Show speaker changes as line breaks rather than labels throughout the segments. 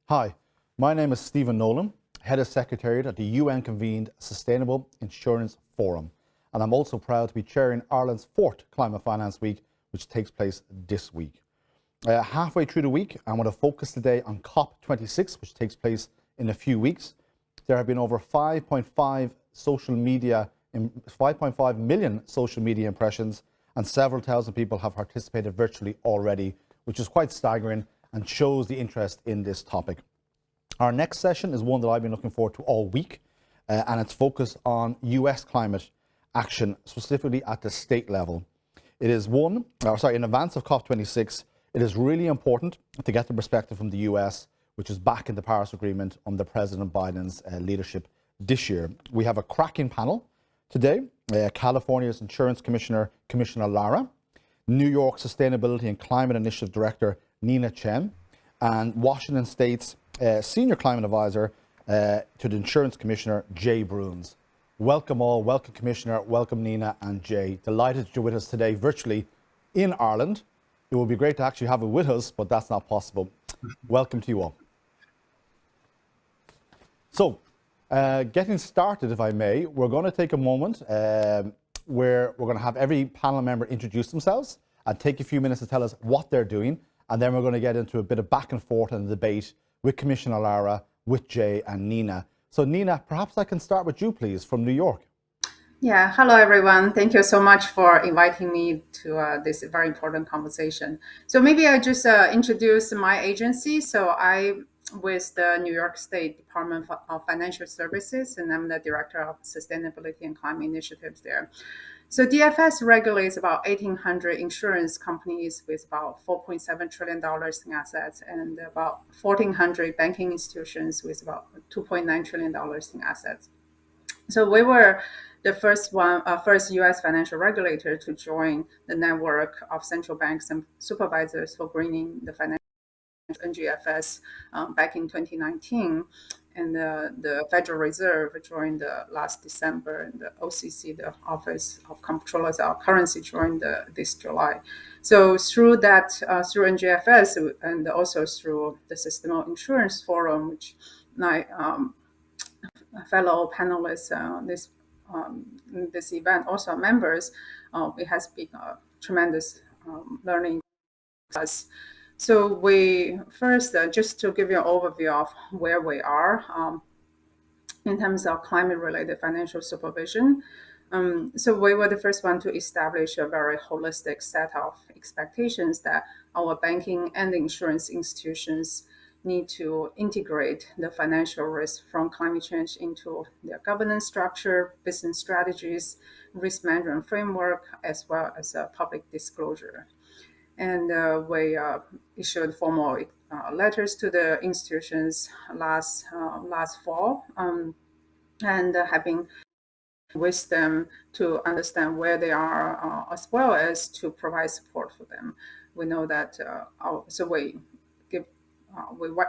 Hi, my name is Stephen Nolan, Head of Secretariat at the UN-convened Sustainable Insurance Forum, and I'm also proud to be chairing Ireland's 4th Climate Finance Week, which takes place this week. Halfway through the week, I want to focus today on COP26, which takes place in a few weeks. There have been over 5.5 million social media impressions, and several thousand people have participated virtually already, which is quite staggering and shows the interest in this topic. Our next session is one that I've been looking forward to all week, and it's focused on US climate action, specifically at the state level. It is in advance of COP26, it is really important to get the perspective from the US, which is back in the Paris Agreement under President Biden's leadership this year. We have a cracking panel today. California's Insurance Commissioner, Commissioner Lara, New York Sustainability and Climate Initiative Director, Nina Chen, and Washington State's Senior Climate Advisor to the Insurance Commissioner, Jay Bruins. Welcome all, welcome Commissioner, welcome Nina and Jay. Delighted you're with us today virtually in Ireland. It would be great to actually have it with us, but that's not possible. Welcome to you all. So, getting started, if I may, we're going to take a moment where we're going to have every panel member introduce themselves and take a few minutes to tell us what they're doing. And then we're going to get into a bit of back and forth and debate with Commissioner Lara, with Jay and Nina. So Nina, perhaps I can start with you, please, from New York.
Yeah, hello everyone. Thank you so much for inviting me to this very important conversation. So maybe I just introduce my agency. So I with the New York State Department of Financial Services, and I'm the Director of Sustainability and Climate Initiatives there. So DFS regulates about 1,800 insurance companies with about $4.7 trillion in assets and about 1,400 banking institutions with about $2.9 trillion in assets. So we were the first U.S. financial regulator to join the network of central banks and supervisors for greening the financial NGFS back in 2019. And the Federal Reserve joined last December, and the OCC, the Office of Comptrollers of Currency, joined this July. So through that, through NGFS, and also through the Sustainable Insurance Forum, which my fellow panelists this event also members, it has been a tremendous learning class. So we first, just to give you an overview of where we are in terms of climate-related financial supervision. So we were the first one to establish a very holistic set of expectations that our banking and insurance institutions need to integrate the financial risk from climate change into their governance structure, business strategies, risk management framework, as well as public disclosure. And we issued formal letters to the institutions last fall, and have been with them to understand where they are, as well as to provide support for them. We know that we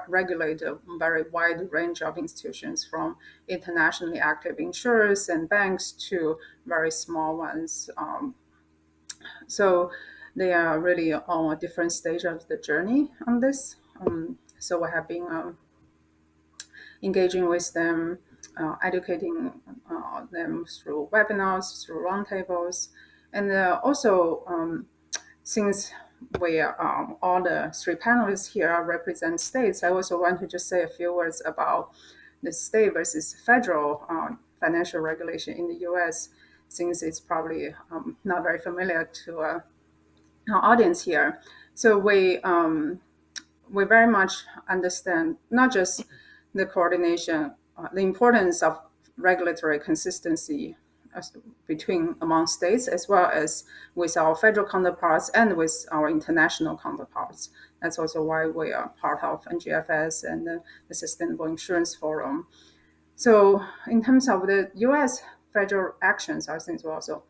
regulate a very wide range of institutions, from internationally active insurers and banks to very small ones. So they are really on a different stage of the journey on this. So we have been engaging with them, educating them through webinars, through roundtables, and also since we all the three panelists here represent states, I also want to just say a few words about the state versus federal financial regulation in the U.S., since it's probably not very familiar to our audience here. So we very much understand not just the coordination, the importance of regulatory consistency among states, as well as with our federal counterparts and with our international counterparts. That's also why we are part of NGFS and the Sustainable Insurance Forum. So in terms of the U.S. federal actions, I think also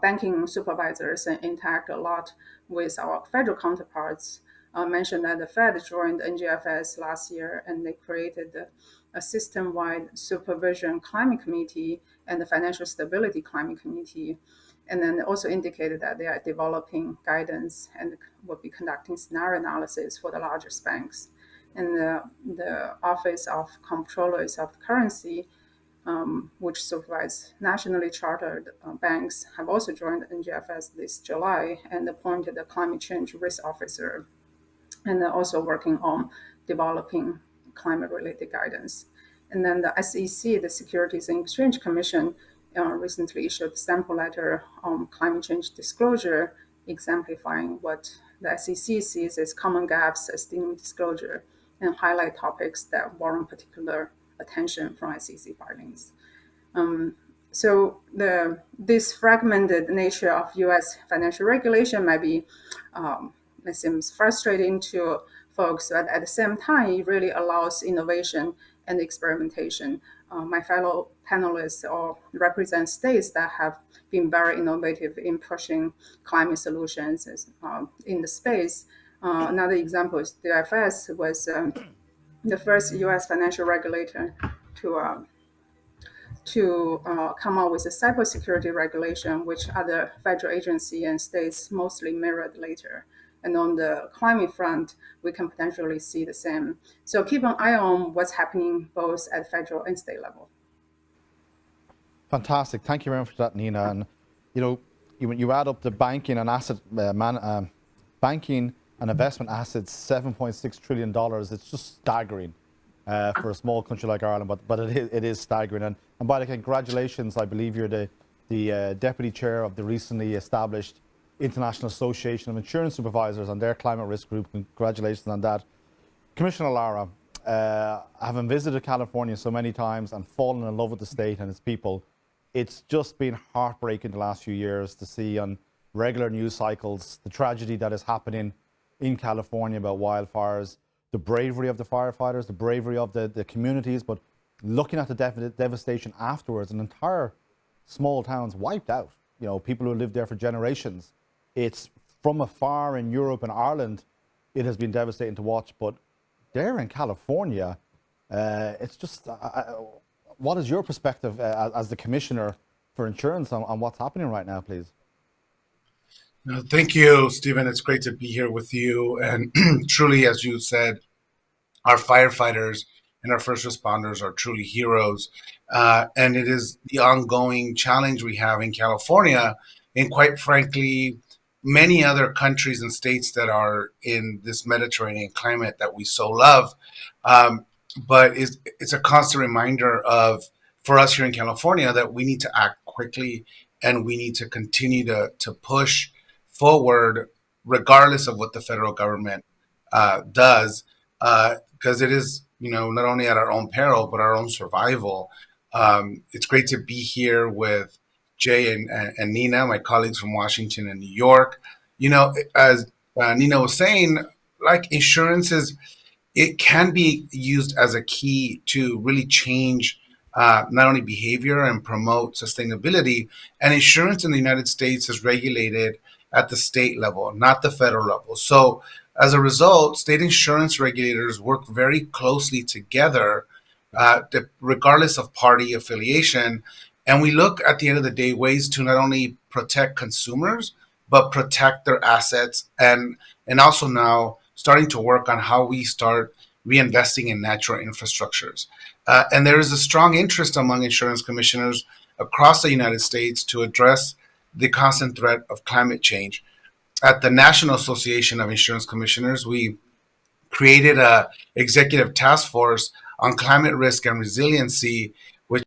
banking supervisors interact a lot with our federal counterparts. Mentioned that the Fed joined NGFS last year, and they created a system-wide supervision climate committee and the financial stability climate committee. And then also indicated that they are developing guidance and will be conducting scenario analysis for the largest banks. And the Office of Comptrollers of the Currency, which supervises nationally chartered banks, have also joined NGFS this July and appointed a climate change risk officer, and they're also working on developing climate-related guidance. And then the SEC, the Securities and Exchange Commission, recently issued a sample letter on climate change disclosure, exemplifying what the SEC sees as common gaps in disclosure and highlight topics that warrant particular attention from SEC filings. So this fragmented nature of U.S. financial regulation might be it seems frustrating to folks, but at the same time, it really allows innovation and experimentation. My fellow panelists all represent states that have been very innovative in pushing climate solutions in the space. Another example is the IFS was the first U.S. financial regulator to come up with a cybersecurity regulation, which other federal agency and states mostly mirrored later. And on the climate front, we can potentially see the same. So keep an eye on what's happening both at federal and state level.
Fantastic. Thank you very much for that, Nina. And when you add up the banking and banking and investment assets, $7.6 trillion. It's just staggering for a small country like Ireland. But it is staggering. And by the way, congratulations. I believe you're the deputy chair of the recently established International Association of Insurance Supervisors and their climate risk group. Congratulations on that. Commissioner Lara, having visited California so many times and fallen in love with the state and its people, it's just been heartbreaking the last few years to see on regular news cycles the tragedy that is happening in California about wildfires, the bravery of the firefighters, the bravery of the communities, but looking at the devastation afterwards, an entire small towns wiped out. People who lived there for generations. It's from afar in Europe and Ireland, it has been devastating to watch, but there in California, it's just, what is your perspective as the Commissioner for Insurance on what's happening right now, please?
Thank you, Stephen. It's great to be here with you. And truly, as you said, our firefighters and our first responders are truly heroes. And it is the ongoing challenge we have in California, and quite frankly, many other countries and states that are in this Mediterranean climate that we so love. But it's a constant reminder of, for us here in California, that we need to act quickly and we need to continue to push forward regardless of what the federal government does, because it is, not only at our own peril, but our own survival. It's great to be here with Jay and Nina, my colleagues from Washington and New York. As Nina was saying, like insurance it can be used as a key to really change not only behavior and promote sustainability. And insurance in the United States is regulated at the state level, not the federal level. So as a result, state insurance regulators work very closely together, regardless of party affiliation. And we look at the end of the day ways to not only protect consumers, but protect their assets, and also now starting to work on how we start reinvesting in natural infrastructures. And there is a strong interest among insurance commissioners across the United States to address the constant threat of climate change. At the National Association of Insurance Commissioners, we created a executive task force on climate risk and resiliency, which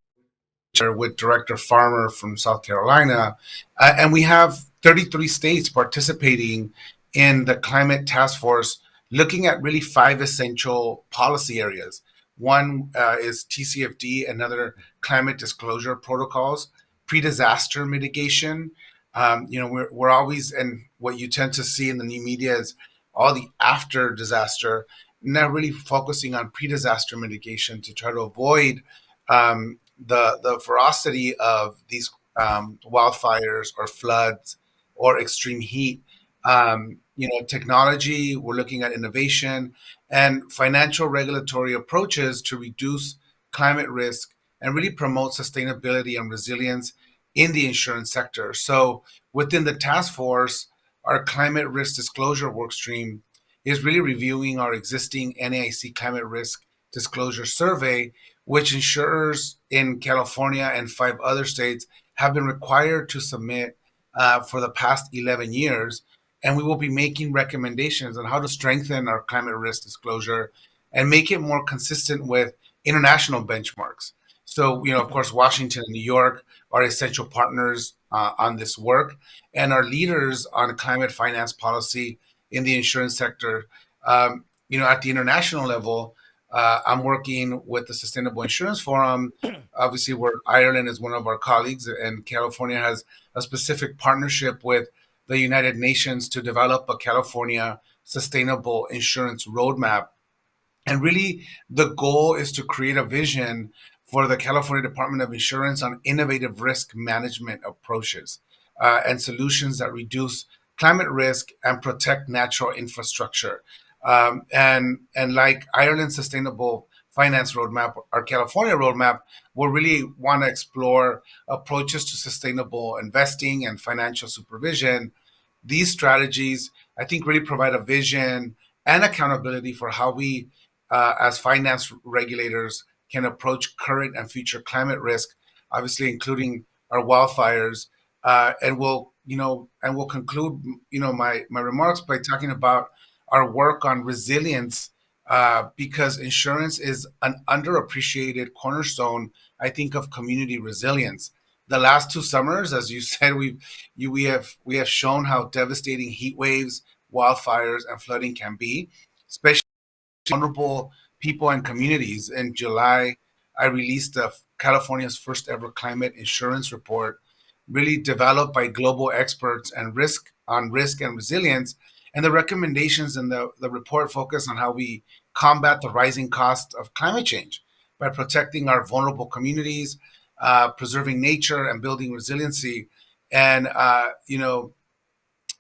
with Director Farmer from South Carolina. And we have 33 states participating in the climate task force, looking at really 5 essential policy areas. One is TCFD, another climate disclosure protocols, pre-disaster mitigation. We're always, and what you tend to see in the new media is all the after disaster, now really focusing on pre-disaster mitigation to try to avoid the ferocity of these wildfires or floods or extreme heat. Technology, we're looking at innovation and financial regulatory approaches to reduce climate risk and really promote sustainability and resilience in the insurance sector. So within the task force, our climate risk disclosure workstream is really reviewing our existing NAIC climate risk disclosure survey, which insurers in California and 5 other states have been required to submit for the past 11 years. And we will be making recommendations on how to strengthen our climate risk disclosure and make it more consistent with international benchmarks. So, of course, Washington and New York are essential partners on this work and are leaders on climate finance policy in the insurance sector. At the international level, I'm working with the Sustainable Insurance Forum, obviously, where Ireland is one of our colleagues, and California has a specific partnership with the United Nations to develop a California sustainable insurance roadmap. And really, the goal is to create a vision for the California Department of Insurance on innovative risk management approaches and solutions that reduce climate risk and protect natural infrastructure. And like Ireland's sustainable finance roadmap, our California roadmap will really want to explore approaches to sustainable investing and financial supervision. These strategies, I think, really provide a vision and accountability for how we, as finance regulators, can approach current and future climate risk, obviously including our wildfires. And we'll conclude, my remarks by talking about our work on resilience, because insurance is an underappreciated cornerstone, I think, of community resilience. The last 2 summers, as you said, we have shown how devastating heat waves, wildfires, and flooding can be, especially vulnerable people and communities. In July, I released California's first ever climate insurance report, really developed by global experts and risk and resilience. And the recommendations in the report focus on how we combat the rising cost of climate change by protecting our vulnerable communities, preserving nature, and building resiliency. And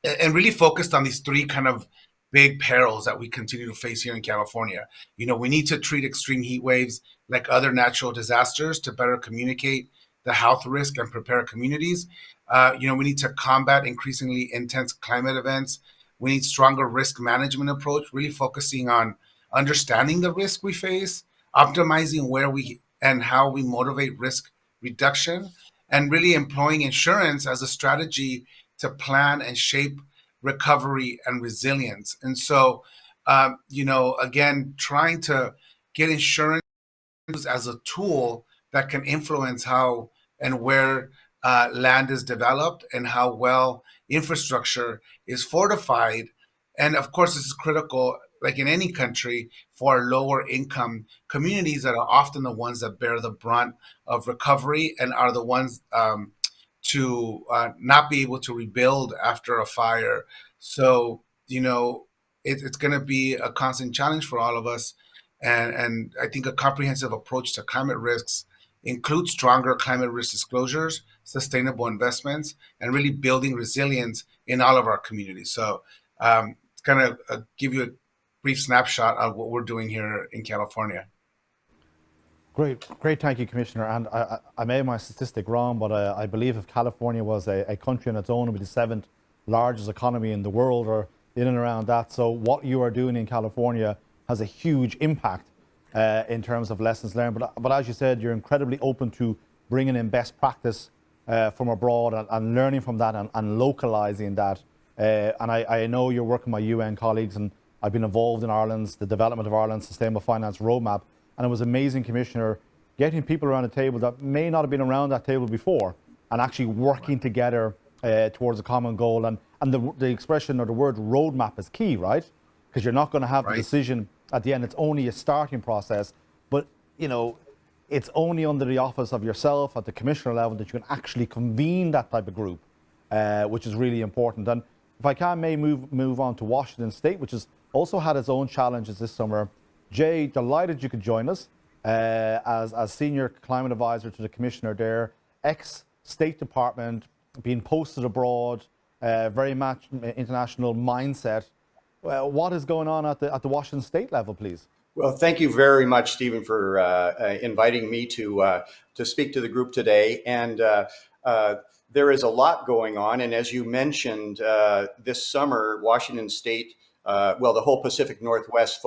and really focused on these three kind of big perils that we continue to face here in California. We need to treat extreme heat waves like other natural disasters to better communicate the health risk and prepare communities. We need to combat increasingly intense climate events. We need stronger risk management approach, really focusing on understanding the risk we face, optimizing where we and how we motivate risk reduction, and really employing insurance as a strategy to plan and shape recovery and resilience. And so, again, trying to get insurance as a tool that can influence how and where land is developed and how well infrastructure is fortified. And of course, this is critical, like in any country, for lower income communities that are often the ones that bear the brunt of recovery and are the ones to not be able to rebuild after a fire. So, it's going to be a constant challenge for all of us. And I think a comprehensive approach to climate risks includes stronger climate risk disclosures, sustainable investments, and really building resilience in all of our communities. So, it's going to give you a brief snapshot of what we're doing here in California.
Great, great. Thank you, Commissioner. And I made my statistic wrong, but I believe if California was a country on its own, it would be the seventh largest economy in the world, or in and around that. So what you are doing in California has a huge impact in terms of lessons learned. But as you said, you're incredibly open to bringing in best practice from abroad and learning from that and localizing that. And I know you're working with my UN colleagues, and I've been involved in the development of Ireland's Sustainable Finance Roadmap. And it was amazing, Commissioner, getting people around a table that may not have been around that table before and actually working together towards a common goal. And the expression or the word roadmap is key, right? Because you're not going to have the decision at the end. It's only a starting process. But, it's only under the office of yourself at the commissioner level that you can actually convene that type of group, which is really important. And if I may move on to Washington State, which has also had its own challenges this summer. Jay, delighted you could join us as Senior Climate Advisor to the Commissioner there, ex-State Department, being posted abroad, very much international mindset. What is going on at the Washington State level, please?
Well, thank you very much, Stephen, for inviting me to speak to the group today. And there is a lot going on. And as you mentioned, this summer, Washington State the whole Pacific Northwest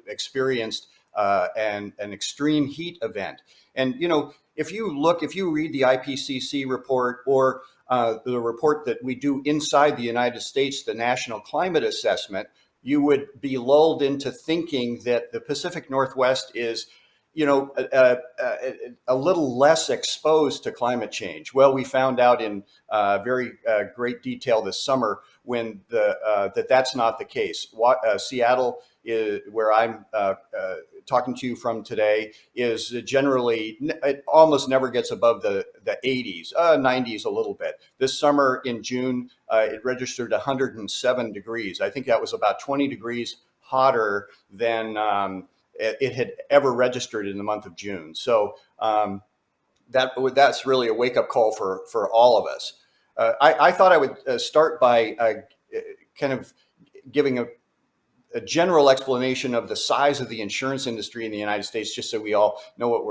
experienced an extreme heat event. And, if you read the IPCC report or the report that we do inside the United States, the National Climate Assessment, you would be lulled into thinking that the Pacific Northwest is, a little less exposed to climate change. Well, we found out in very great detail this summer when that's not the case. Seattle, where I'm talking to you from today, is generally, it almost never gets above the 80s, 90s a little bit. This summer in June, it registered 107 degrees. I think that was about 20 degrees hotter than it had ever registered in the month of June. So that's really a wake-up call for all of us. I thought I would start by kind of giving a general explanation of the size of the insurance industry in the United States, just so we all know what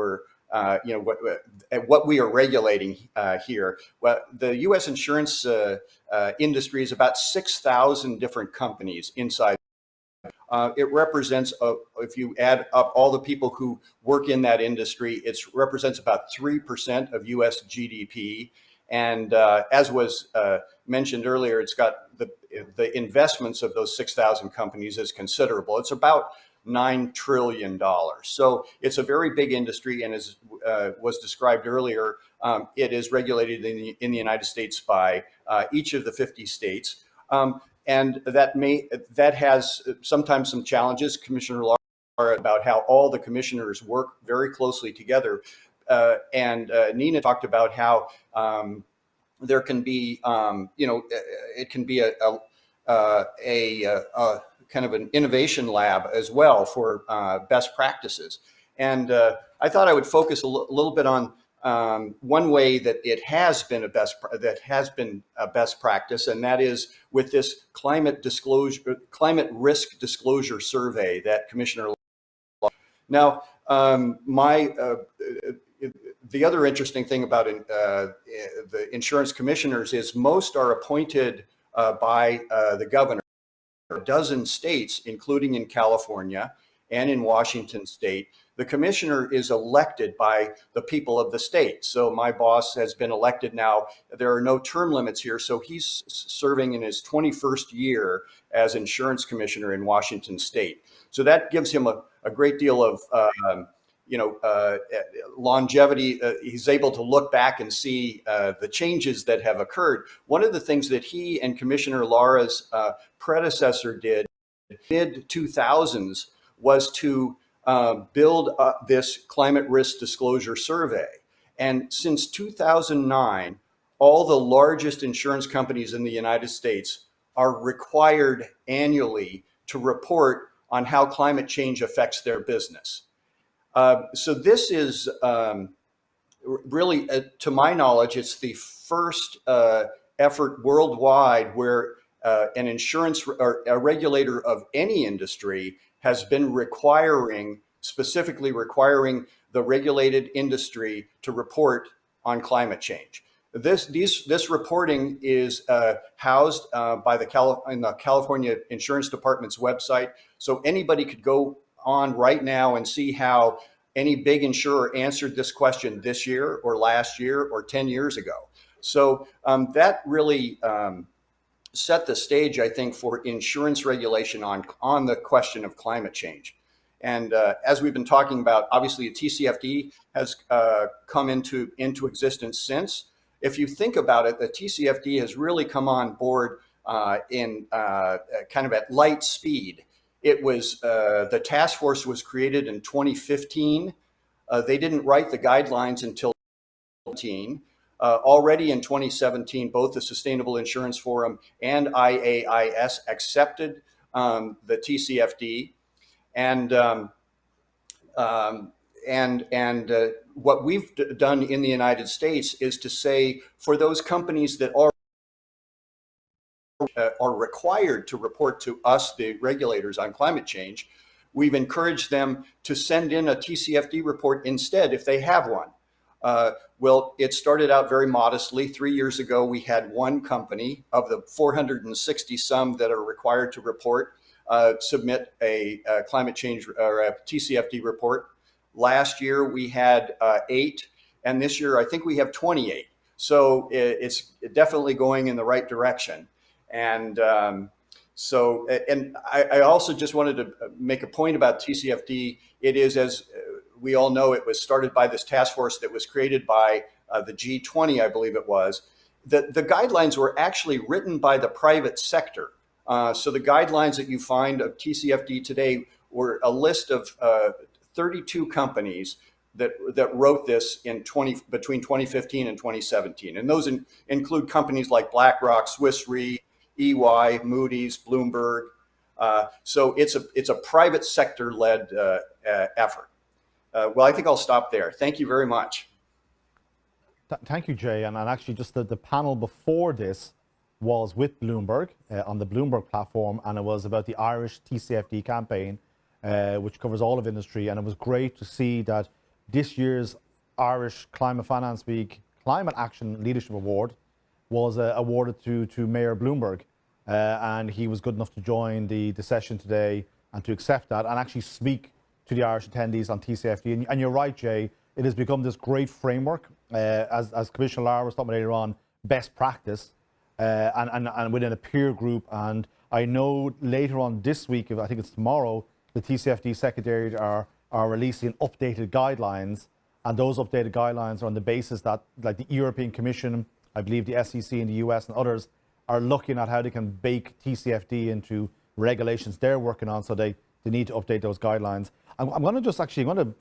we are regulating here. Well, the U.S. insurance industry is about 6,000 different companies inside. It represents, if you add up all the people who work in that industry, it represents about 3% of U.S. GDP. And as was mentioned earlier, it's got the investments of those 6,000 companies is considerable. It's about $9 trillion. So it's a very big industry, and as was described earlier, it is regulated in the United States by each of the 50 states. And that has sometimes some challenges. Commissioner Lara about how all the commissioners work very closely together. And Nina talked about how there can be, it can be a kind of an innovation lab as well for best practices. And I thought I would focus a little bit on one way that it has been a best practice, and that is with this climate risk disclosure survey that Commissioner. Now, the other interesting thing about the insurance commissioners is most are appointed by the governor. A dozen states, including in California and in Washington state, the commissioner is elected by the people of the state. So my boss has been elected now. There are no term limits here. So he's serving in his 21st year as insurance commissioner in Washington state. So that gives him a great deal of longevity. He's able to look back and see the changes that have occurred. One of the things that he and Commissioner Lara's predecessor did mid 2000s was to build this climate risk disclosure survey. And since 2009, all the largest insurance companies in the United States are required annually to report on how climate change affects their business. So this is really, to my knowledge, it's the first effort worldwide where an insurance or a regulator of any industry has been specifically requiring the regulated industry to report on climate change. This reporting is housed by the California Insurance Department's website, so anybody could go on right now and see how any big insurer answered this question this year or last year or 10 years ago. So that really set the stage, I think, for insurance regulation on the question of climate change. And as we've been talking about, obviously the TCFD has come into existence since. If you think about it, the TCFD has really come on board in kind of at light speed. It was the task force was created in 2015. They didn't write the guidelines until 2017. Already in 2017, both the Sustainable Insurance Forum and IAIS accepted the TCFD, and what we've done in the United States is to say for those companies that are required to report to us, the regulators, on climate change, we've encouraged them to send in a TCFD report instead if they have one. Well, it started out very modestly. 3 years ago, we had one company of the 460 some that are required to report, submit a climate change or a TCFD report. Last year, we had 8, and this year, I think we have 28. So it's definitely going in the right direction. And and I also just wanted to make a point about TCFD. It is, as we all know, it was started by this task force that was created by the G20, I believe it was. The guidelines were actually written by the private sector. So the guidelines that you find of TCFD today were a list of 32 companies that wrote this between 2015 and 2017. And those include companies like BlackRock, Swiss Re, EY, Moody's, Bloomberg. So it's a private sector led effort. Well, I think I'll stop there. Thank you very much.
Thank you, Jay. And actually, just the panel before this was with Bloomberg on the Bloomberg platform, and it was about the Irish TCFD campaign, which covers all of industry. And it was great to see that this year's Irish Climate Finance Week Climate Action Leadership Award was awarded to Mayor Bloomberg. And he was good enough to join the session today and to accept that and actually speak to the Irish attendees on TCFD. And you're right, Jay, it has become this great framework, as Commissioner Lara was talking about earlier on, best practice, and within a peer group. And I know later on this week, I think it's tomorrow, the TCFD Secretariat are releasing updated guidelines, and those updated guidelines are on the basis that, like the European Commission, I believe the SEC in the US and others, are looking at how they can bake TCFD into regulations they're working on, so they need to update those guidelines. I'm going to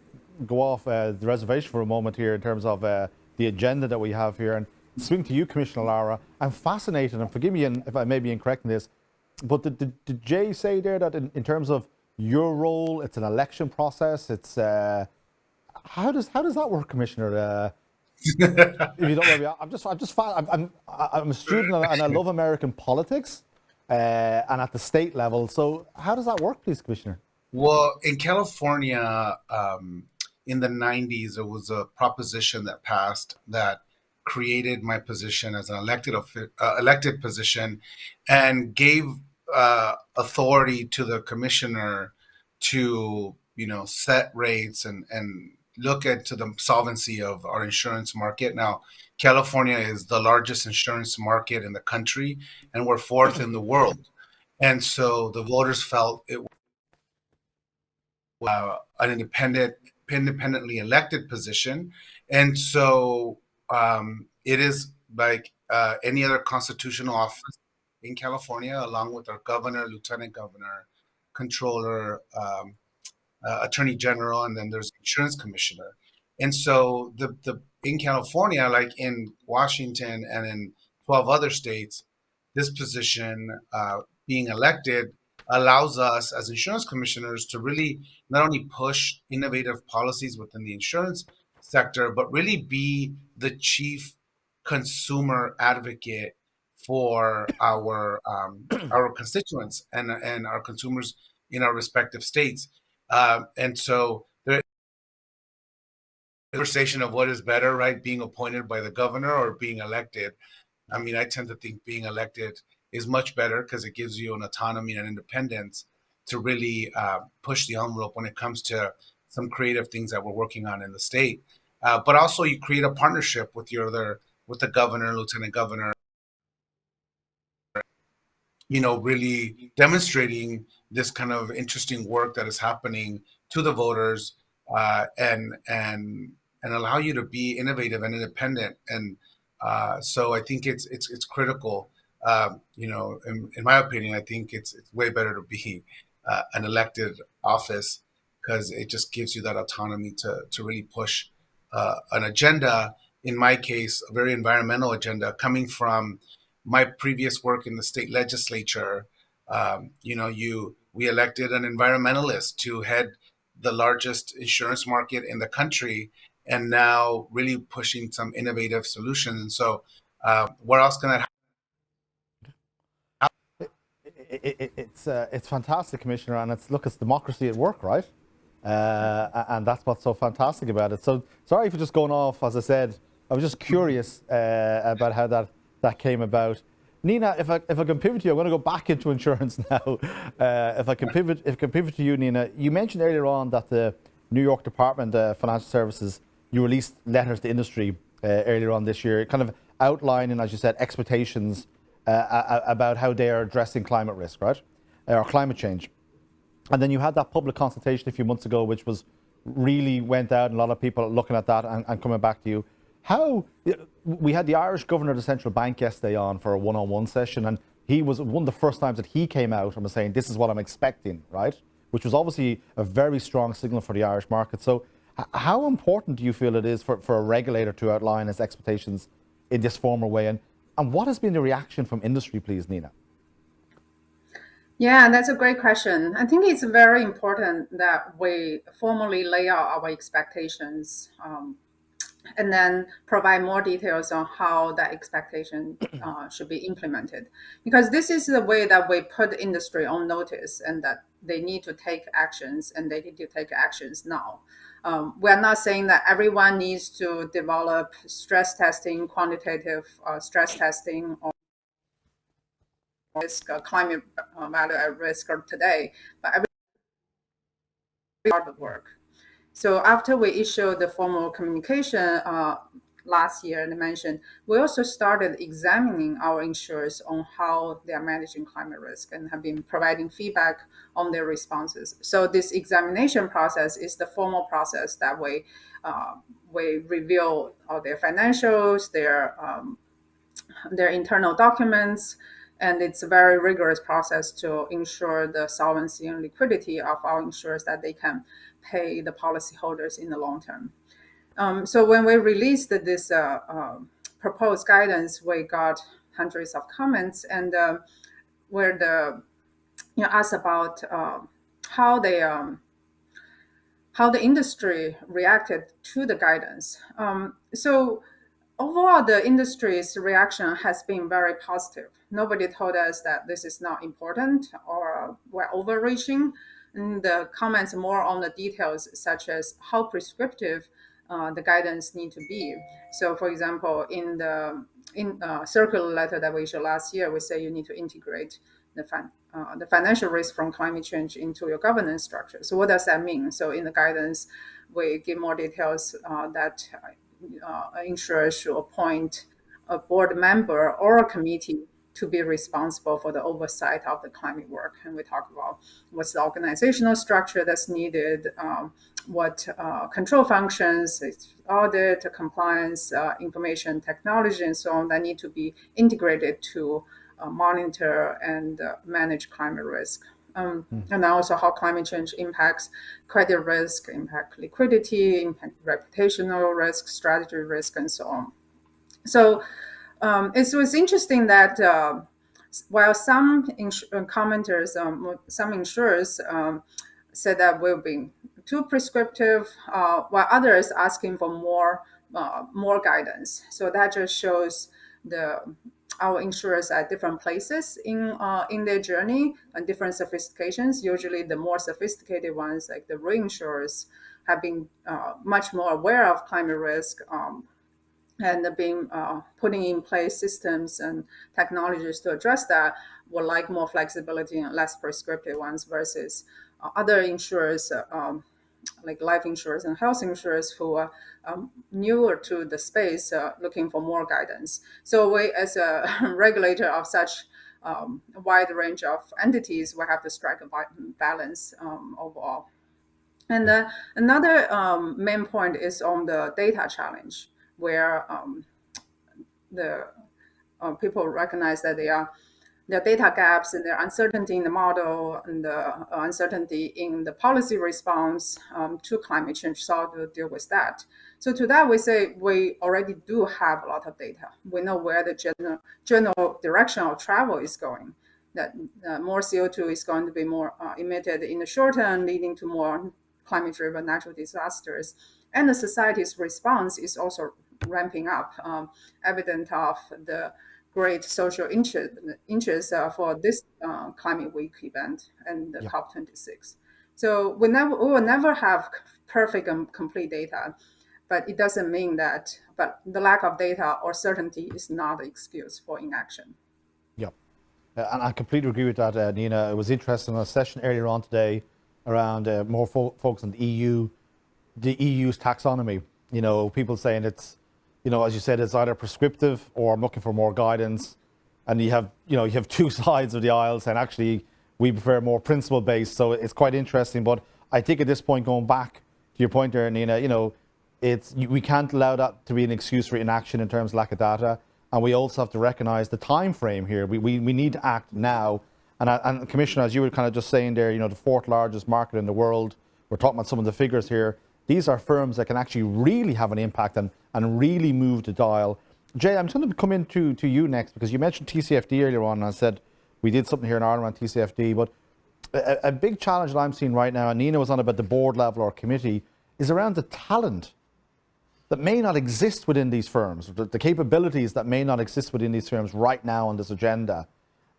go off the reservation for a moment here in terms of the agenda that we have here and swing to you, Commissioner Lara. I'm fascinated, and forgive me if I may be incorrect in this, but did Jay say there that in terms of your role, it's an election process? It's how does that work, Commissioner? If you don't know, I'm a student and I love American politics, and at the state level. So how does that work, please, Commissioner?
Well, in California, in the 90s, there was a proposition that passed that created my position as an elected position and gave authority to the commissioner to, set rates and look into the solvency of our insurance market. Now, California is the largest insurance market in the country, and we're 4th in the world. And so the voters felt it was an independently elected position. And so it is like any other constitutional office in California, along with our governor, lieutenant governor, controller, attorney general, and then there's insurance commissioner. And so in California, like in Washington and in 12 other states, this position being elected allows us as insurance commissioners to really not only push innovative policies within the insurance sector, but really be the chief consumer advocate for our constituents and our consumers in our respective states. And so the conversation of what is better, right? Being appointed by the governor or being elected. I mean, I tend to think being elected is much better because it gives you an autonomy and independence to really push the envelope when it comes to some creative things that we're working on in the state. But also you create a partnership with the governor, lieutenant governor, really demonstrating this kind of interesting work that is happening to the voters, and allow you to be innovative and independent. And so I think it's critical. In my opinion, I think it's way better to be an elected office because it just gives you that autonomy to really push an agenda. In my case, a very environmental agenda coming from my previous work in the state legislature. We elected an environmentalist to head the largest insurance market in the country, and now really pushing some innovative solutions. And so, where else can that
It's fantastic, Commissioner, and it's democracy at work, right? And that's what's so fantastic about it. So sorry for just going off. As I said, I was just curious about how that came about. Nina, if I can pivot to you, I'm going to go back into insurance now. If I can pivot to you, Nina, you mentioned earlier on that the New York Department of Financial Services, you released letters to industry earlier on this year, kind of outlining, as you said, expectations about how they are addressing climate risk, right, or climate change. And then you had that public consultation a few months ago, which was really went out, and a lot of people looking at that and coming back to you. How we had the Irish governor of the central bank yesterday on for a one-on-one session, and he was one of the first times that he came out and was saying, "This is what I'm expecting," right? Which was obviously a very strong signal for the Irish market. So, how important do you feel it is for a regulator to outline his expectations in this formal way, and what has been the reaction from industry, please, Nina?
Yeah, that's a great question. I think it's very important that we formally lay out our expectations, and then provide more details on how that expectation should be implemented. Because this is the way that we put industry on notice, and that they need to take actions, and they need to take actions now. We're not saying that everyone needs to develop stress testing, quantitative stress testing, or risk climate value at risk today, but every part of work. So after we issued the formal communication last year, and I mentioned, we also started examining our insurers on how they are managing climate risk and have been providing feedback on their responses. So this examination process is the formal process that we review all their financials, their internal documents, and it's a very rigorous process to ensure the solvency and liquidity of our insurers, that they can pay the policyholders in the long term. So when we released this proposed guidance, we got hundreds of comments, and where asked about how the industry reacted to the guidance. So overall, the industry's reaction has been very positive. Nobody told us that this is not important or we're overreaching. And the comments more on the details, such as how prescriptive the guidance need to be. So, for example, in the circular letter that we issued last year, we say you need to integrate the financial risk from climate change into your governance structure. So what does that mean? So in the guidance, we give more details that insurers should appoint a board member or a committee to be responsible for the oversight of the climate work. And we talk about what's the organizational structure that's needed, what control functions, audit, compliance, information technology, and so on, that need to be integrated to monitor and manage climate risk. And also how climate change impacts credit risk, impact liquidity, impact reputational risk, strategy risk, and so on. So it was interesting that while some commenters, some insurers said that we're being too prescriptive, while others asking for more guidance. So that just shows our insurers at different places in their journey and different sophistications. Usually the more sophisticated ones, like the reinsurers, have been much more aware of climate risk and being putting in place systems and technologies to address that, would like more flexibility and less prescriptive ones, versus other insurers like life insurers and health insurers who are newer to the space, looking for more guidance. So we, as a regulator of such a wide range of entities, we have to strike a balance overall. And another main point is on the data challenge, where the people recognize that there are data gaps and there are uncertainty in the model and the uncertainty in the policy response to climate change. So to deal with that. So to that, we say we already do have a lot of data. We know where the general direction of travel is going, that more CO2 is going to be more emitted in the short term, leading to more climate-driven natural disasters. And the society's response is also ramping up, evident of the great social interest for this Climate Week event and the COP26. So we will never have perfect and complete data, but it doesn't mean that. But the lack of data or certainty is not an excuse for inaction.
Yeah. And I completely agree with that, Nina. It was interesting in a session earlier on today around more focus on the EU's taxonomy. People saying it's, as you said, it's either prescriptive or I'm looking for more guidance. And you have two sides of the aisle saying actually we prefer more principle based. So it's quite interesting. But I think at this point, going back to your point there, Nina, we can't allow that to be an excuse for inaction in terms of lack of data. And we also have to recognize the time frame here. We need to act now. And Commissioner, as you were kind of just saying there, the fourth largest market in the world, we're talking about some of the figures here. These are firms that can actually really have an impact and really move the dial. Jay, I'm just going to come into you next because you mentioned TCFD earlier on, and I said we did something here in Ireland around TCFD, but a big challenge that I'm seeing right now, and Nina was on about the board level or committee, is around the talent that may not exist within these firms, the capabilities that may not exist within these firms right now on this agenda.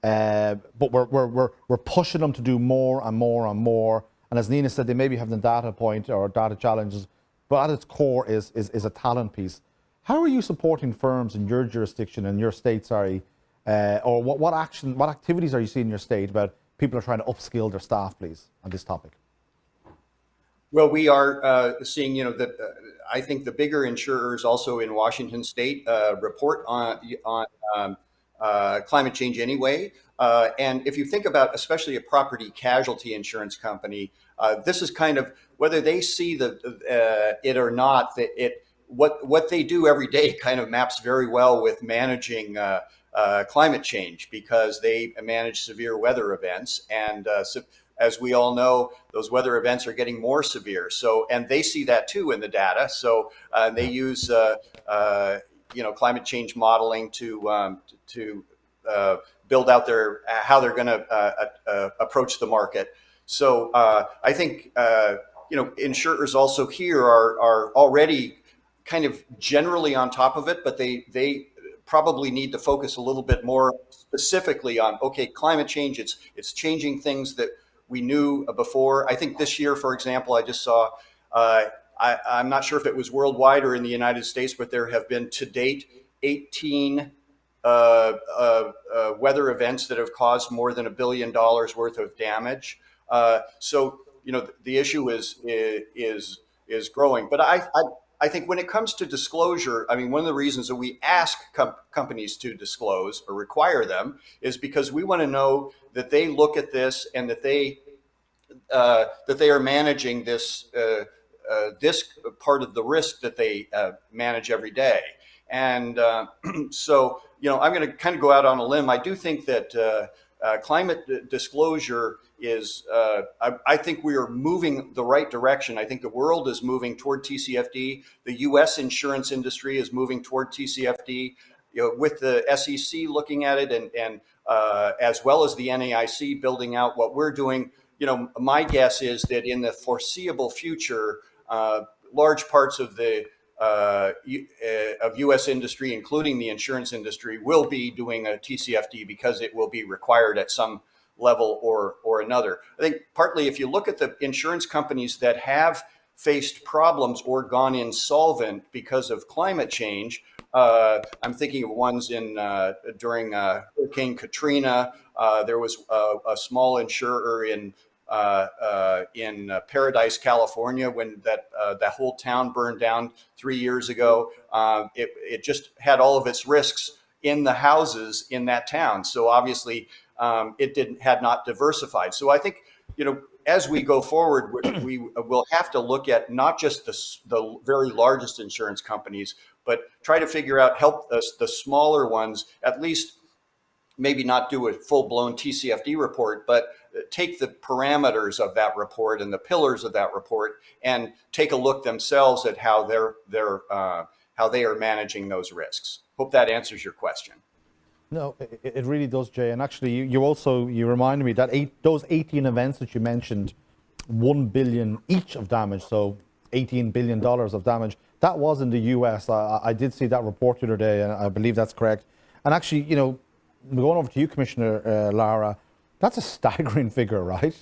But we're pushing them to do more and more and more. And as Nina said, they maybe have the data point or data challenges, but at its core is a talent piece. How are you supporting firms in your jurisdiction, in your state, or what activities are you seeing in your state about people are trying to upskill their staff, please, on this topic?
Well, we are seeing, that I think the bigger insurers also in Washington State report on climate change anyway. And if you think about, especially a property casualty insurance company, this is kind of whether they see it or not. That what they do every day kind of maps very well with managing climate change because they manage severe weather events and. As we all know, those weather events are getting more severe. So, and they see that too in the data. So they use, climate change modeling to build out how they're going to approach the market. So I think insurers also here are already kind of generally on top of it, but they probably need to focus a little bit more specifically on climate change. It's changing things that we knew before. I think this year, for example, I just saw, I'm not sure if it was worldwide or in the United States, but there have been to date 18 weather events that have caused more than $1 billion worth of damage. So, the issue is growing. But I think when it comes to disclosure, I mean, one of the reasons that we ask companies to disclose or require them is because we want to know that they look at this and that they are managing this part of the risk that they manage every day. And so, I'm going to kind of go out on a limb. I do think that climate disclosure is, I think we are moving the right direction. I think the world is moving toward TCFD. The U.S. insurance industry is moving toward TCFD. With the SEC looking at it and as well as the NAIC building out what we're doing, my guess is that in the foreseeable future, large parts of the of U.S. industry, including the insurance industry, will be doing a TCFD because it will be required at some level or another. I think partly if you look at the insurance companies that have faced problems or gone insolvent because of climate change, I'm thinking of ones during Hurricane Katrina. There was a small insurer in Paradise, California, when that whole town burned down 3 years ago. It just had all of its risks in the houses in that town. So obviously it had not diversified. So I think, as we go forward, we will have to look at not just the very largest insurance companies, but try to figure out, help us, the smaller ones, at least maybe not do a full-blown TCFD report, but take the parameters of that report and the pillars of that report and take a look themselves at how they are managing those risks. Hope that answers your question.
No, it really does, Jay. And actually, you reminded me that those 18 events that you mentioned, 1 billion each of damage, so $18 billion of damage. That was in the US. I did see that report the other day, and I believe that's correct. And actually, going over to you, Commissioner Lara, that's a staggering figure, right?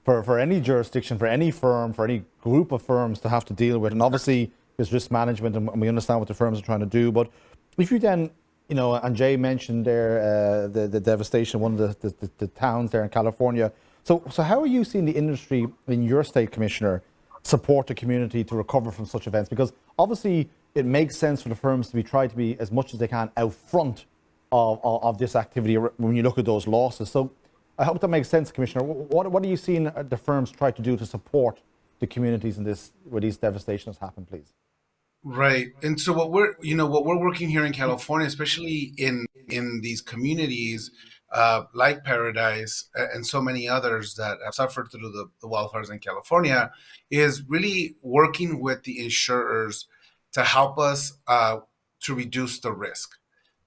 for any jurisdiction, for any firm, for any group of firms to have to deal with. And obviously, there's risk management, and we understand what the firms are trying to do. But if you then, and Jay mentioned there the devastation, one of the towns there in California. So how are you seeing the industry in your state, Commissioner, support the community to recover from such events? Because obviously, it makes sense for the firms to try to be as much as they can out front of this activity when you look at those losses. So I hope that makes sense, Commissioner. What are you seeing the firms try to do to support the communities in this where these devastations happen, please?
Right. And so what we're working here in California, especially in these communities like Paradise and so many others that have suffered through the wildfires in California, is really working with the insurers to help us to reduce the risk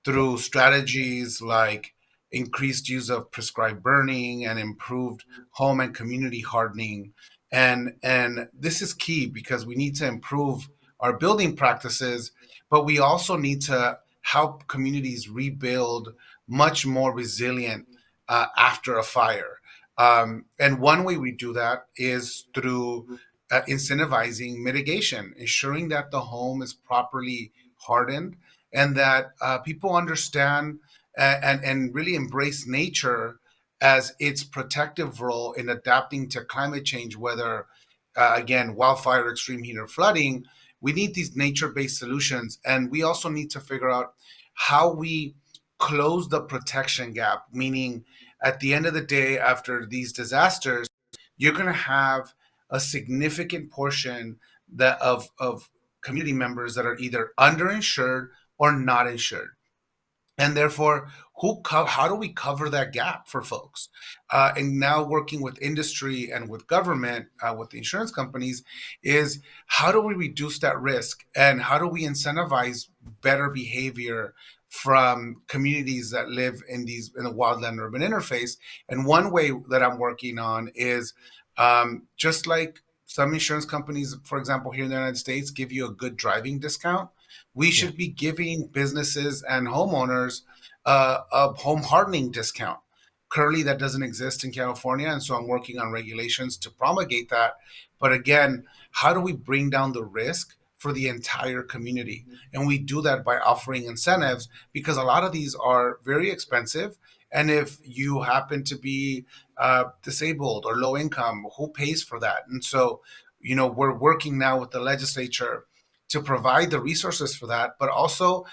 Yeah.
through strategies like increased use of prescribed burning and improved home and community hardening. And this is key because we need to improve our building practices, but we also need to help communities rebuild much more resilient after a fire. And one way we do that is through incentivizing mitigation, ensuring that the home is properly hardened and that people understand and really embrace nature as its protective role in adapting to climate change, whether, again, wildfire, extreme heat, or flooding. We need these nature-based solutions, and we also need to figure out how we close the protection gap, meaning at the end of the day, after these disasters, you're going to have a significant portion of community members that are either underinsured or not insured. And therefore, how do we cover that gap for folks? And now working with industry and with government, with the insurance companies, is how do we reduce that risk and how do we incentivize better behavior from communities that live in the wildland urban interface? And one way that I'm working on is just like some insurance companies, for example, here in the United States, give you a good driving discount. We
Yeah.
should be giving businesses and homeowners a home hardening discount. Currently, that doesn't exist in California, and so I'm working on regulations to promulgate that. But again, how do we bring down the risk for the entire community? And we do that by offering incentives because a lot of these are very expensive. And if you happen to be disabled or low income, who pays for that? And so, we're working now with the legislature to provide the resources for that, but also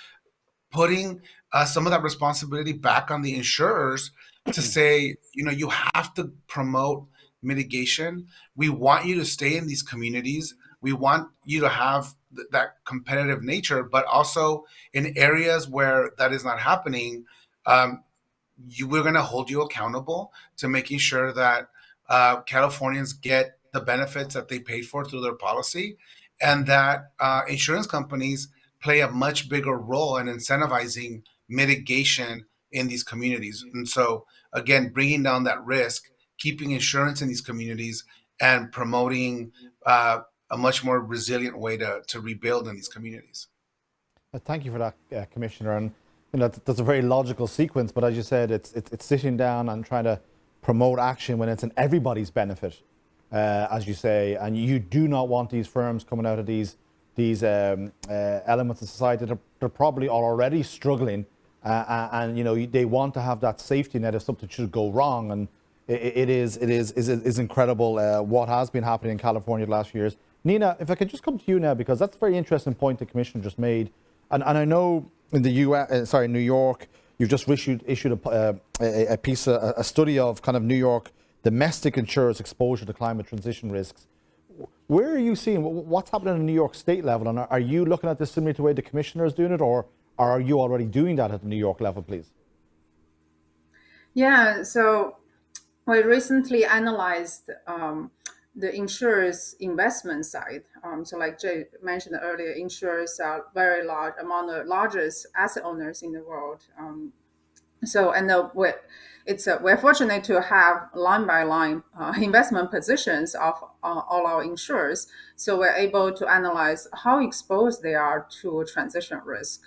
putting some of that responsibility back on the insurers to say, you have to promote mitigation. We want you to stay in these communities. We want you to have that competitive nature, but also in areas where that is not happening, um, we're going to hold you accountable to making sure that Californians get the benefits that they paid for through their policy, and that insurance companies play a much bigger role in incentivizing mitigation in these communities. And so, again, bringing down that risk, keeping insurance in these communities, and promoting a much more resilient way to rebuild in these communities.
Thank you for that, Commissioner. And that's a very logical sequence. But as you said, it's sitting down and trying to promote action when it's in everybody's benefit, as you say. And you do not want these firms coming out of these elements of society that they're probably already struggling, and they want to have that safety net if something should go wrong. And it is incredible what has been happening in California the last few years. Nina, if I could just come to you now, because that's a very interesting point the Commissioner just made. And I know in the New York, you've just issued a piece, a study of kind of New York domestic insurers' exposure to climate transition risks. Where are you seeing what's happening at the New York state level? And are you looking at this similar to the way the Commissioner is doing it, or are you already doing that at the New York level, please?
Yeah, so we recently analyzed the insurers' investment side. So, like Jay mentioned earlier, insurers are very large, among the largest asset owners in the world. We're fortunate to have line by line investment positions of all our insurers. So we're able to analyze how exposed they are to transition risk.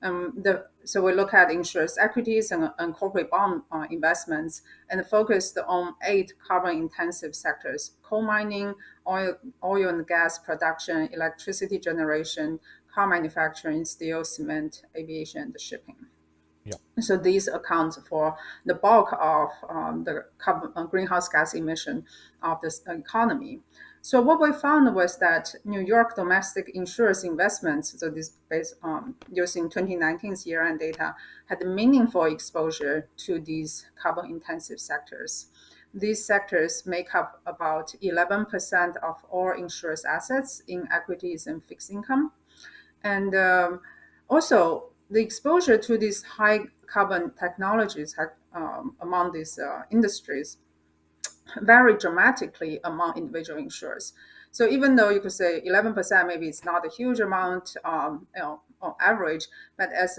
So we look at insurance equities and corporate bond investments, and focused on 8 carbon-intensive sectors: coal mining, oil and gas production, electricity generation, car manufacturing, steel, cement, aviation, and shipping.
Yeah.
So these account for the bulk of the greenhouse gas emission of this economy. So what we found was that New York domestic insurance investments, so this based on using 2019's year-end data, had meaningful exposure to these carbon-intensive sectors. These sectors make up about 11% of all insurance assets in equities and fixed income. And also, the exposure to these high carbon technologies among these industries vary dramatically among individual insurers. So even though you could say 11%, maybe it's not a huge amount, on average, but as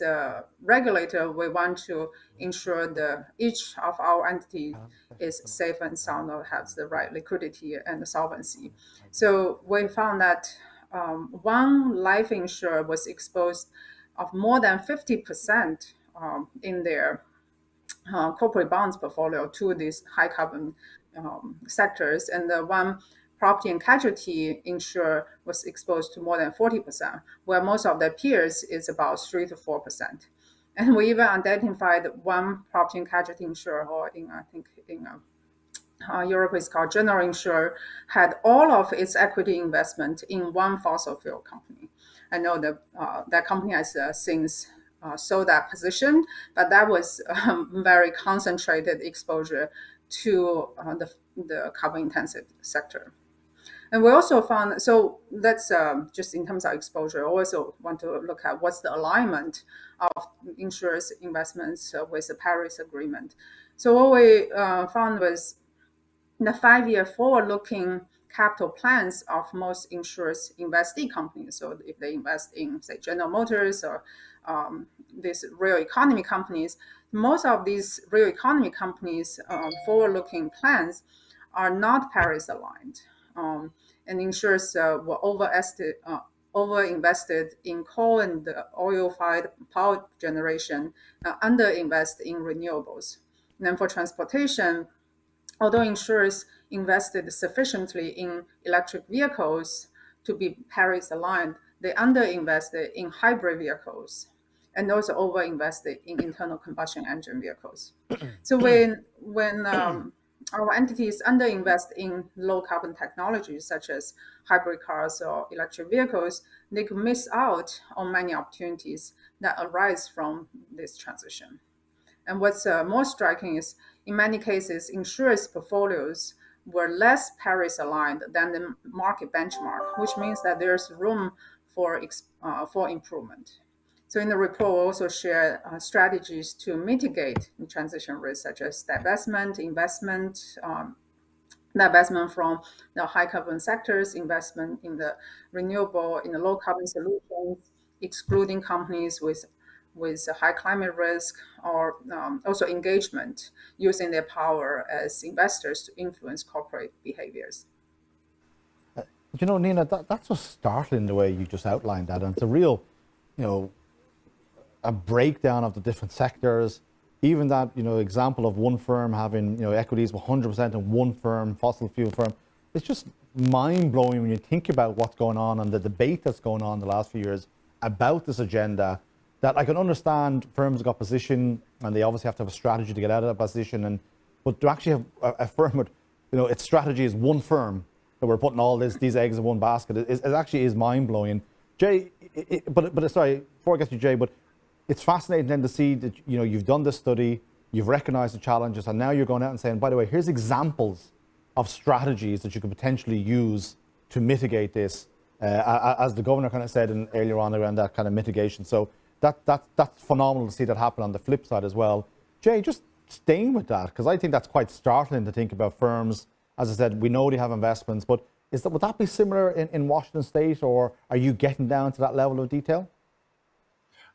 a regulator, we want to ensure that each of our entities is safe and sound or has the right liquidity and solvency. So we found that one life insurer was exposed of more than 50% in their corporate bonds portfolio to these high carbon sectors, and the one property and casualty insurer was exposed to more than 40%, where most of their peers is about 3 to 4%. And we even identified one property and casualty insurer, or I think in Europe is called General Insurer, had all of its equity investment in one fossil fuel company. I know that that company has since sold that position, but that was very concentrated exposure to the carbon intensive sector. And we also found, so that's just in terms of exposure. I also want to look at what's the alignment of insurance investments with the Paris Agreement. So what we found was the 5-year forward-looking capital plans of most insurance investee companies. So if they invest in, say, General Motors or these real economy companies, most of these real economy companies' forward-looking plans are not Paris aligned. And insurers were over-invested in coal and oil-fired power generation, under-invested in renewables. And then for transportation, although insurers invested sufficiently in electric vehicles to be Paris aligned, they underinvested in hybrid vehicles and also overinvested in internal combustion engine vehicles. So when our entities underinvest in low carbon technologies such as hybrid cars or electric vehicles, they could miss out on many opportunities that arise from this transition. And what's more striking is, in many cases, insurance portfolios were less Paris aligned than the market benchmark, which means that there's room for improvement. So in the report, we also share strategies to mitigate transition risks, such as divestment, investment, divestment from the high carbon sectors, investment in the renewable, in the low carbon solutions, excluding companies with high climate risk, or also engagement, using their power as investors to influence corporate behaviors.
You know, Nina, that's so startling the way you just outlined that. And it's a real, a breakdown of the different sectors. Even that, example of one firm having, equities 100% in one firm, fossil fuel firm. It's just mind blowing when you think about what's going on and the debate that's going on the last few years about this agenda. That I can understand firms got position and they obviously have to have a strategy to get out of that position. But to actually have a firm with, its strategy is one firm, that we're putting all these eggs in one basket, it actually is mind blowing. Jay, but sorry, before I get to Jay, but it's fascinating then to see that, you've done this study, you've recognized the challenges, and now you're going out and saying, by the way, here's examples of strategies that you could potentially use to mitigate this, as the governor kind of said earlier on around that kind of mitigation. So that's phenomenal to see that happen on the flip side as well. Jay, just staying with that, because I think that's quite startling to think about firms. As I said, we know they have investments, but would that be similar in Washington State, or are you getting down to that level of detail?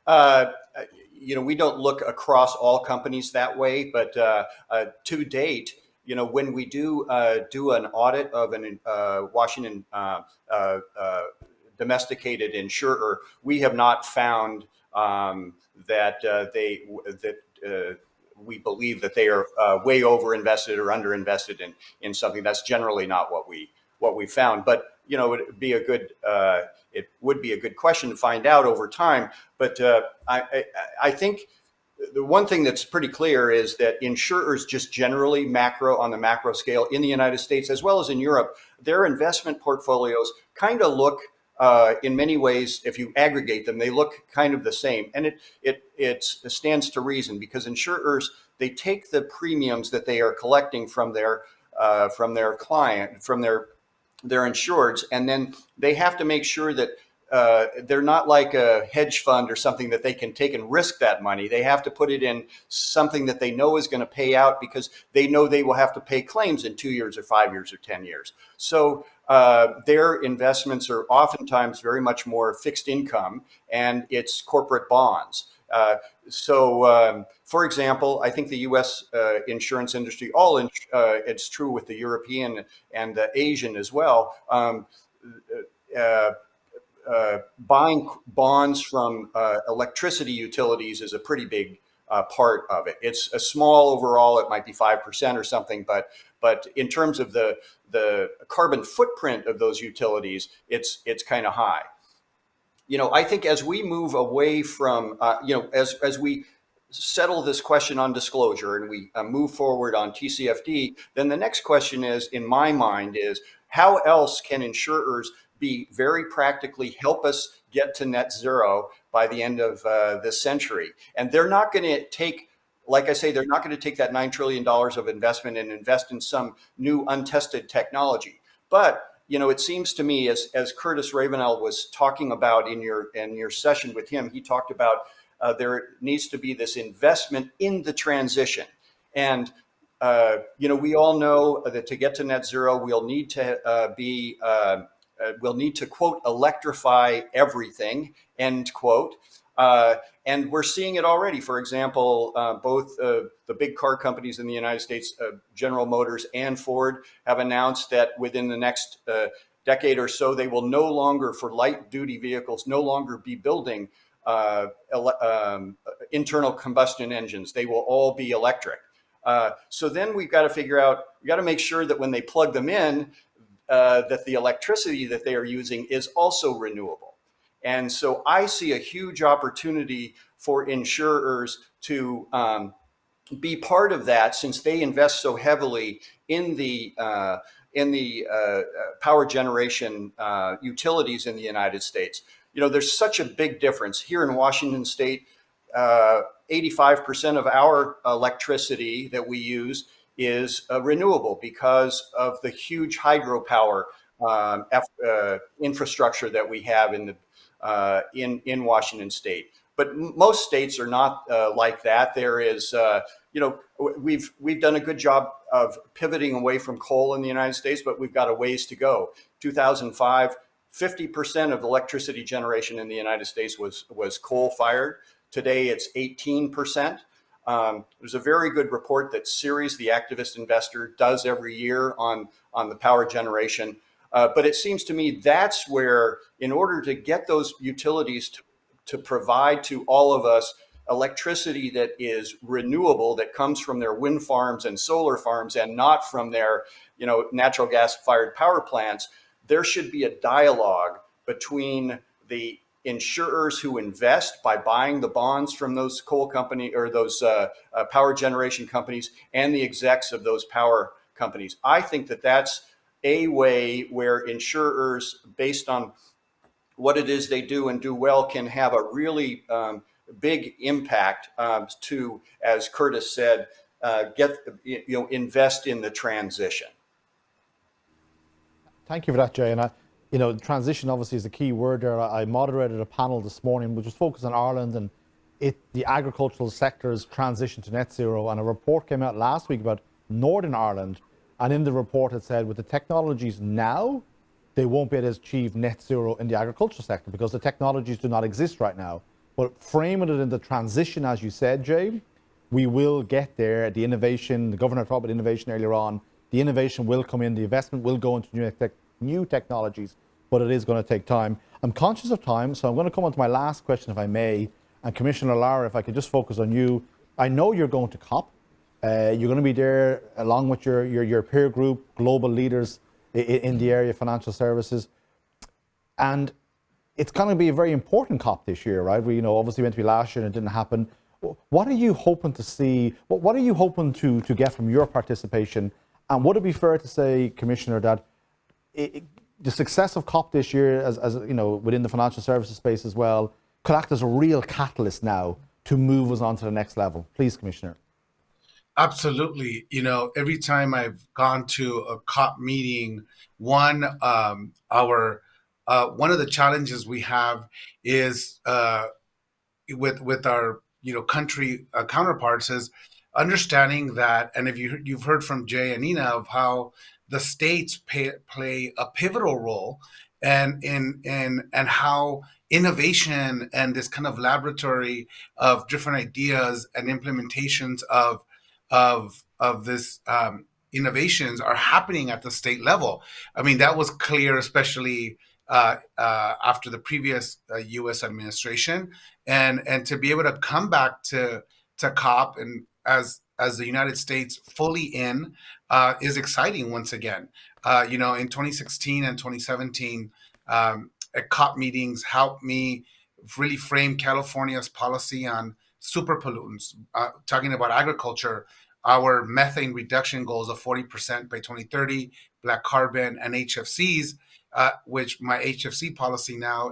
We don't look across all companies that way, but to date, when we do an audit of an Washington domesticated insurer, we have not found that we believe that they are way over invested or under invested in something. That's generally not what we found. But it would be a good question to find out over time. But I think the one thing that's pretty clear is that insurers just generally on the macro scale in the United States as well as in Europe, their investment portfolios kind of look in many ways, if you aggregate them, they look kind of the same. And it stands to reason, because insurers, they take the premiums that they are collecting from their client, from their insureds, and then they have to make sure that they're not like a hedge fund or something that they can take and risk that money. They have to put it in something that they know is going to pay out, because they know they will have to pay claims in 2 years or 5 years or 10 years. So their investments are oftentimes very much more fixed income, and it's corporate bonds. For example, I think the U.S. Insurance industry, it's true with the European and the Asian as well, buying bonds from electricity utilities is a pretty big part of it. It's a small overall; it might be 5% or something, but in terms of the carbon footprint of those utilities, it's kind of high. I think as we move away from, as we settle this question on disclosure and we move forward on TCFD, then the next question is, in my mind, is how else can insurers be very practically help us get to net zero by the end of this century? And they're not going to take, like I say, they're not going to take that $9 trillion of investment and invest in some new untested technology. But it seems to me, as Curtis Ravenel was talking about in your session with him, he talked about there needs to be this investment in the transition. And, we all know that to get to net zero, we'll need to, quote, electrify everything, end quote. And we're seeing it already. For example, both the big car companies in the United States, General Motors and Ford, have announced that within the next decade or so, they will no longer, for light duty vehicles, no longer be building internal combustion engines. They will all be electric. So then we've got to make sure that when they plug them in, that the electricity that they are using is also renewable. And so I see a huge opportunity for insurers to be part of that, since they invest so heavily in the power generation utilities in the United States. There's such a big difference here in Washington State. 85% of our electricity that we use is renewable because of the huge hydropower infrastructure that we have in Washington State. But most states are not like that. There is, we've done a good job of pivoting away from coal in the United States, but we've got a ways to go. 2005, 50% of electricity generation in the United States was coal fired. Today, it's 18%. There's a very good report that Ceres, the activist investor, does every year on the power generation. But it seems to me that's where, in order to get those utilities to provide to all of us electricity that is renewable, that comes from their wind farms and solar farms and not from their natural gas fired power plants, there should be a dialogue between the insurers who invest by buying the bonds from those coal company or those power generation companies and the execs of those power companies. I think that that's a way where insurers, based on what it is they do and do well, can have a really big impact to, as Curtis said, invest in the transition.
Thank you for that, Jay. And transition obviously is a key word there. I moderated a panel this morning which was focused on Ireland and the agricultural sector's transition to net zero. And a report came out last week about Northern Ireland. And in the report it said, with the technologies now, they won't be able to achieve net zero in the agricultural sector because the technologies do not exist right now. But framing it in the transition, as you said, Jay, we will get there. The innovation, the governor talked about innovation earlier on. The innovation will come in, the investment will go into new technologies. but it is going to take time. I'm conscious of time, so I'm going to come on to my last question, if I may. And Commissioner Lara, if I could just focus on you. I know you're going to COP. You're going to be there along with your peer group, global leaders in the area of financial services. And it's going to be a very important COP this year, right? We, obviously went to be last year and it didn't happen. What are you hoping to see? What are you hoping to get from your participation? And would it be fair to say, Commissioner, that the success of COP this year, as within the financial services space as well, could act as a real catalyst now to move us on to the next level? Please, Commissioner.
Absolutely. Every time I've gone to a COP meeting, one of the challenges we have is with our country counterparts is understanding that, and if you've heard from Jay and Nina of how the states play a pivotal role, and how innovation and this kind of laboratory of different ideas and implementations of this innovations are happening at the state level. I mean, that was clear, especially after the previous U.S. administration, and to be able to come back to COP and as the United States fully in is exciting once again. In 2016 and 2017, at COP meetings helped me really frame California's policy on super pollutants, talking about agriculture, our methane reduction goals of 40% by 2030, black carbon, and HFCs, which my HFC policy now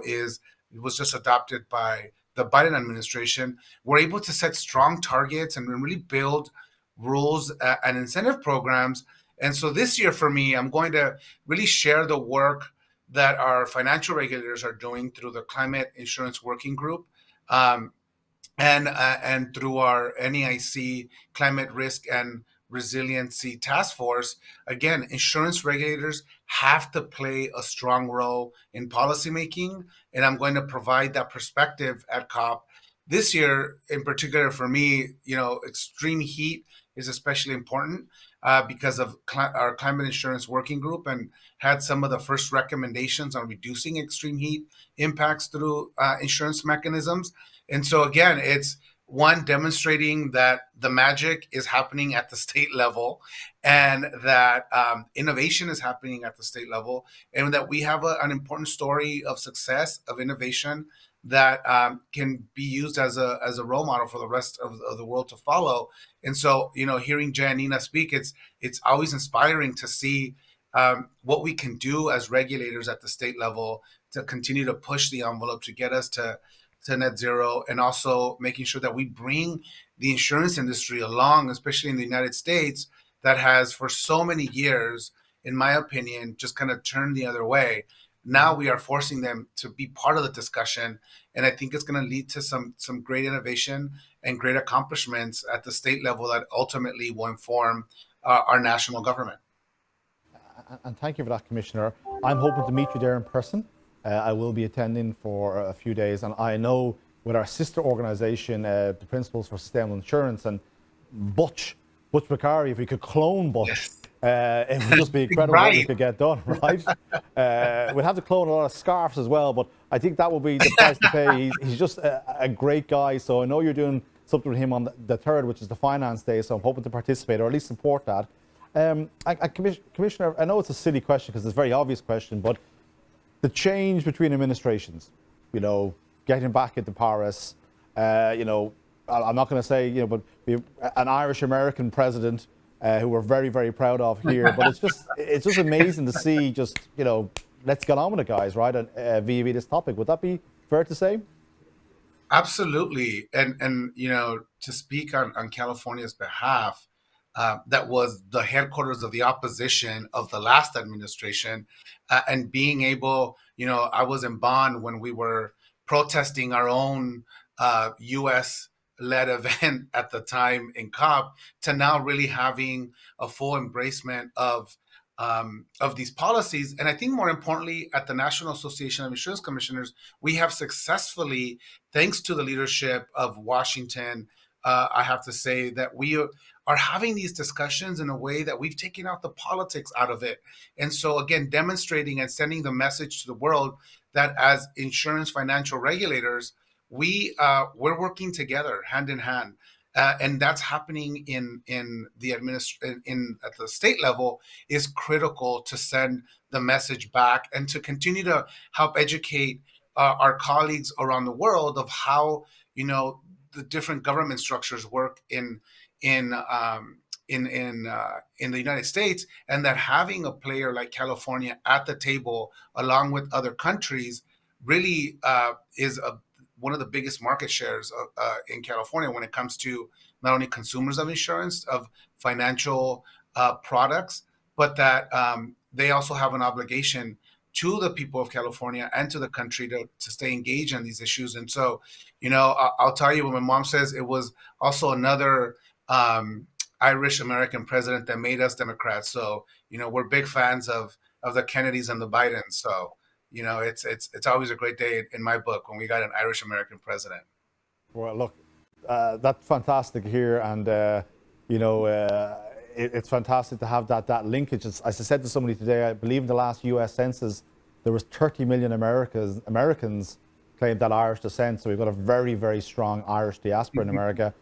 was just adopted by the Biden administration. We're able to set strong targets and really build rules and incentive programs. And so this year for me, I'm going to really share the work that our financial regulators are doing through the Climate Insurance Working Group, and through our NEIC Climate Risk and Resiliency Task Force. Again, insurance regulators have to play a strong role in policymaking, and I'm going to provide that perspective at COP. This year, in particular for me, extreme heat is especially important because of our Climate Insurance Working Group, and had some of the first recommendations on reducing extreme heat impacts through insurance mechanisms. And so again, it's one, demonstrating that the magic is happening at the state level, and that innovation is happening at the state level, and that we have an important story of success, of innovation that can be used as a role model for the rest of the world to follow. And so, hearing Jay and Nina speak, it's always inspiring to see what we can do as regulators at the state level to continue to push the envelope to get us to net zero, and also making sure that we bring the insurance industry along, especially in the United States, that has for so many years, in my opinion, just kind of turned the other way. Now we are forcing them to be part of the discussion, and I think it's going to lead to some great innovation and great accomplishments at the state level that ultimately will inform our national government.
And thank you for that, Commissioner. I'm hoping to meet you there in person. I will be attending for a few days, and I know with our sister organization, the Principles for Sustainable Insurance, and Butch McCarry, if we could clone Butch, it would just be incredible what we could get done, right? We'd have to clone a lot of scarves as well, but I think that would be the price to pay. He's just a great guy, so I know you're doing something with him on the 3rd, which is the Finance Day, so I'm hoping to participate, or at least support that. Commissioner, I know it's a silly question because it's a very obvious question, but the change between administrations, getting back into Paris, I'm not going to say, but an Irish-American president who we're very, very proud of here. But it's just amazing to see let's get on with it, guys, right? And via this topic. Would that be fair to say?
Absolutely. And to speak on California's behalf, that was the headquarters of the opposition of the last administration, and being able, I was in Bonn when we were protesting our own U.S.-led event at the time in COP, to now really having a full embracement of these policies. And I think more importantly, at the National Association of Insurance Commissioners, we have successfully, thanks to the leadership of Washington, I have to say that we are having these discussions in a way that we've taken out the politics out of it. And so, again, demonstrating and sending the message to the world that as insurance financial regulators, we're working together hand in hand. And that's happening in the at the state level is critical to send the message back and to continue to help educate our colleagues around the world of how the different government structures work in the United States, and that having a player like California at the table along with other countries really is one of the biggest market shares in California when it comes to not only consumers of insurance, of financial products, but that they also have an obligation to the people of California and to the country to stay engaged in these issues. And so, I'll tell you, when my mom says it was also another Irish American president that made us Democrats. So, we're big fans of the Kennedys and the Bidens. So, it's always a great day in my book when we got an Irish American president.
Well, look, that's fantastic here, and it's fantastic to have that linkage. As I said to somebody today, I believe in the last U.S. census there was 30 million Americans claimed that Irish descent. So we've got a very, very strong Irish diaspora in America.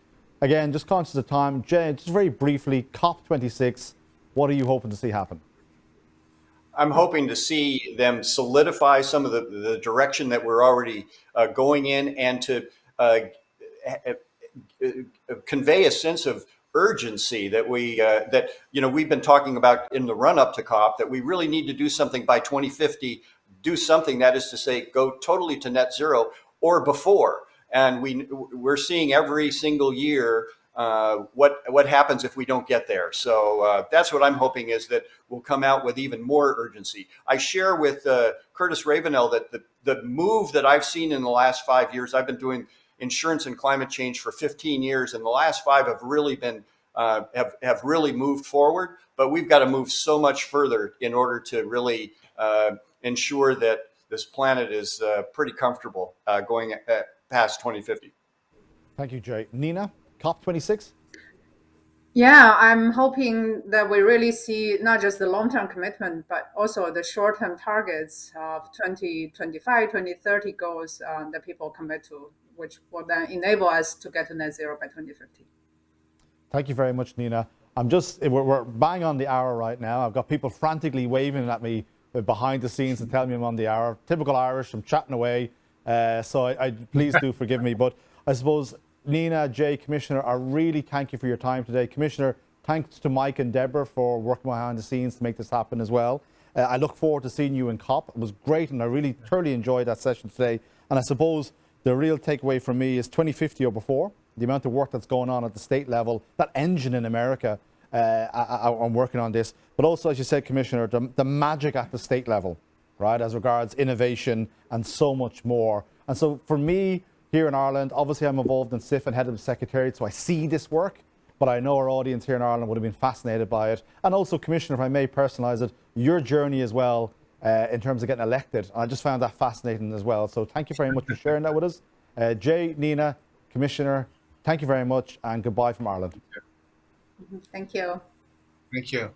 Again, just conscious of time, Jay, just very briefly, COP26. What are you hoping to see happen?
I'm hoping to see them solidify some of the direction that we're already going in, and to convey a sense of urgency that we've been talking about in the run up to COP, that we really need to do something by 2050, do something, that is to say, go totally to net zero or before. And we're seeing every single year what happens if we don't get there. So that's what I'm hoping, is that we'll come out with even more urgency. I share with Curtis Ravenel that the move that I've seen in the last 5 years, I've been doing insurance and climate change for 15 years, and the last 5 have really been have really moved forward. But we've got to move so much further in order to really ensure that this planet is pretty comfortable going past 2050.
Thank you, Jay. Nina, COP26?
Yeah, I'm hoping that we really see not just the long-term commitment, but also the short-term targets of 2025, 2030 goals that people commit to, which will then enable us to get to net zero by 2050.
Thank you very much, Nina. We're bang on the hour right now. I've got people frantically waving at me behind the scenes to tell me I'm on the hour. Typical Irish, I'm chatting away. So I please do forgive me. But I suppose, Nina, Jay, Commissioner, I really thank you for your time today. Commissioner, thanks to Mike and Deborah for working behind the scenes to make this happen as well. I look forward to seeing you in COP. It was great, and I really thoroughly enjoyed that session today. And I suppose the real takeaway for me is 2050 or before, the amount of work that's going on at the state level, that engine in America, I'm working on this. But also, as you said, Commissioner, the magic at the state level, right, as regards innovation and so much more. And so for me, here in Ireland, obviously I'm involved in SIF and head of the Secretariat, so I see this work, but I know our audience here in Ireland would have been fascinated by it. And also, Commissioner, if I may personalise it, your journey as well in terms of getting elected. I just found that fascinating as well. So thank you very much for sharing that with us. Jay, Nina, Commissioner, thank you very much, and goodbye from Ireland.
Thank you.
Thank you.